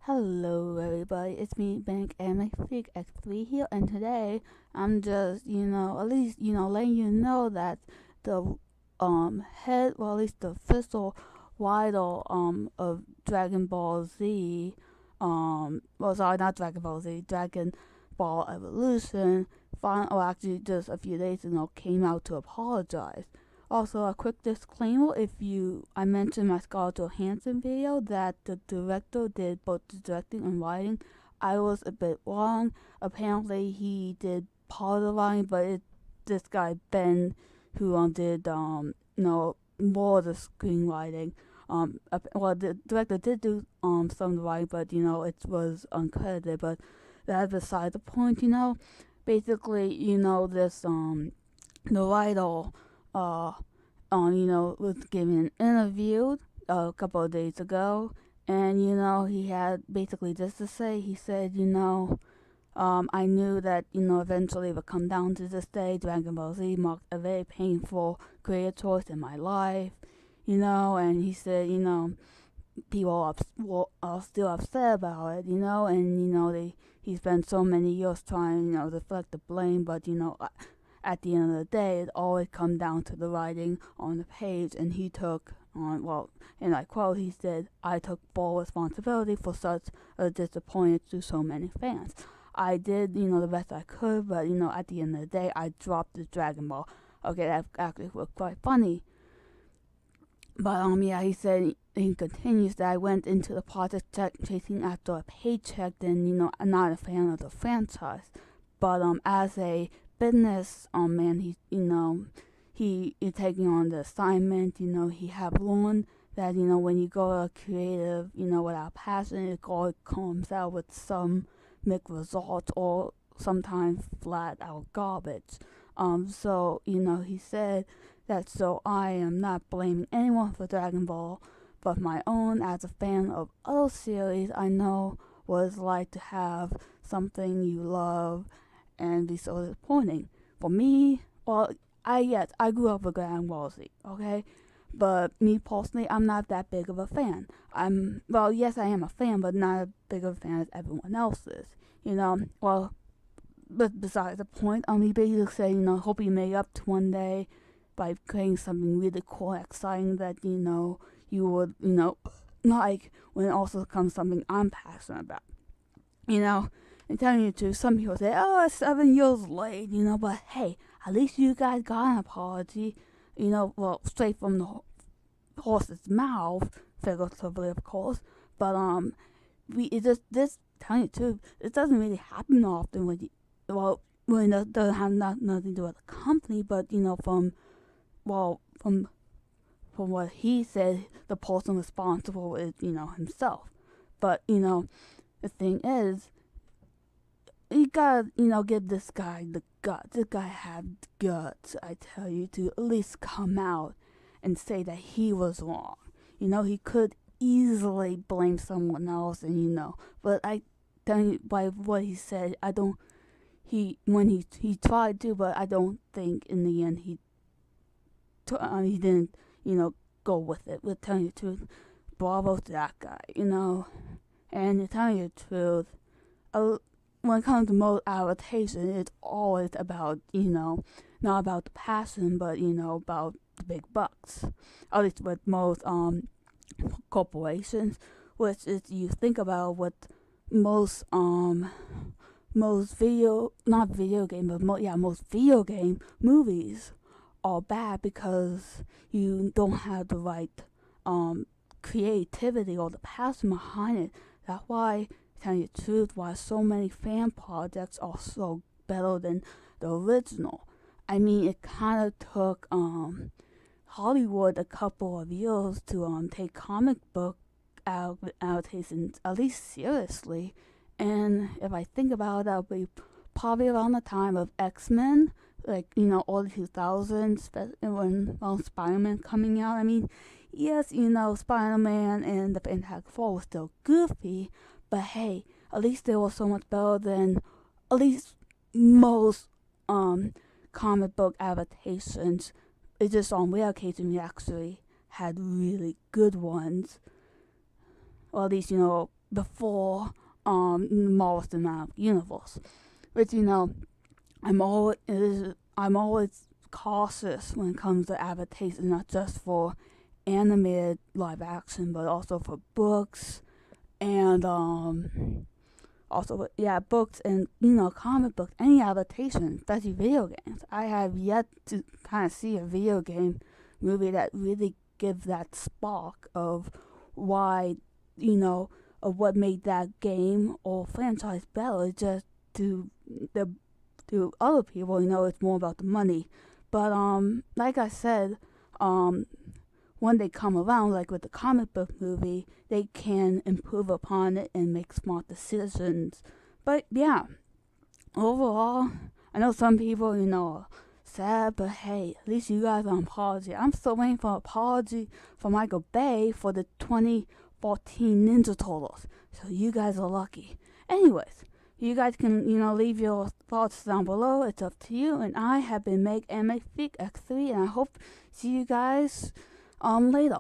Hello everybody, it's me Bank and my Fig X3 here, and today I'm just, at least, letting you know that the head, well, at least the official title of Dragon Ball Z, well, sorry, not Dragon Ball Z, Dragon Ball Evolution, actually just a few days ago came out to apologize. Also, a quick disclaimer, I mentioned my Scarlett Johansson video that the director did both the directing and writing. I was a bit wrong. Apparently he did part of the writing, but this guy Ben, who did, more of the screenwriting. The director did do, some of the writing, but, it was uncredited, but that's beside the point. Basically, this, the writer, was given an interview a couple of days ago, and he had basically this to say. He said, I knew that eventually it would come down to this day. Dragon Ball Z marked a very painful career choice in my life, and he said, people are still upset about it, and he spent so many years trying, to deflect the blame, but at the end of the day, it always comes down to the writing on the page, and he took on, well, and I quote, he said, I took full responsibility for such a disappointment to so many fans. I did, the best I could, but, at the end of the day, I dropped the Dragon Ball. Okay, that actually was quite funny. But, yeah, he said, he continues that I went into the project chasing after a paycheck, then, I'm not a fan of the franchise. But, as a business man, he is taking on the assignment. He have learned that when you go a creative, without passion, it all comes out with some mixed results or sometimes flat out garbage. So he said that, so I am not blaming anyone for Dragon Ball but my own. As a fan of other series, I know what it's like to have something you love and be so disappointing. For me, well, I grew up with Dragon Ball Z, okay? But me personally, I'm not that big of a fan. Yes, I am a fan, but not as big of a fan as everyone else is. But besides the point, he basically said, hope you make up to one day by creating something really cool and exciting that, you would, like when it also comes something I'm passionate about. And telling you to, some people say, oh, it's 7 years late, but hey, at least you guys got an apology, straight from the horse's mouth, figuratively, of course. But, telling you too, it doesn't really happen often when it doesn't have nothing to do with the company, but, from what he said, the person responsible is, himself. But, the thing is, you gotta, give this guy the guts. This guy had guts, I tell you, to at least come out and say that he was wrong. He could easily blame someone else, and but I tell you, by what he said, when he tried to, but I don't think in the end he didn't, go with it. We're telling you the truth. Bravo to that guy, and to tell you the truth, when it comes to most adaptation, it's always about, not about the passion, but, about the big bucks. At least with most corporations, which is, you think about what most most video game movies are bad because you don't have the right creativity or the passion behind it. That's why, telling you the truth, why so many fan projects are so better than the original. I mean, it kind of took Hollywood a couple of years to take comic book adaptations at least seriously. And if I think about it, that'll be probably around the time of X-Men, like, early 2000s, when Spider-Man coming out. I mean, yes, Spider-Man and the Fantastic Four was still goofy, but hey, at least they were so much better than at least most comic book adaptations. It's just on rare occasions we actually had really good ones. Or at least, before Marvel Cinematic Universe. Which, I'm always cautious when it comes to adaptation, not just for animated live action, but also for books and books and comic books, any adaptation, especially video games. I have yet to kind of see a video game movie that really gives that spark of why of what made that game or franchise better. Just to other people, it's more about the money. But like I said, when they come around, like with the comic book movie, they can improve upon it and make smart decisions. But yeah, overall, I know some people, are sad, but hey, at least you guys are an apology. I'm still waiting for an apology from Michael Bay for the 2014 Ninja Turtles. So you guys are lucky. Anyways, you guys can, leave your thoughts down below. It's up to you. And I have been Meg Anime Freak X3, and I hope to see you guys later.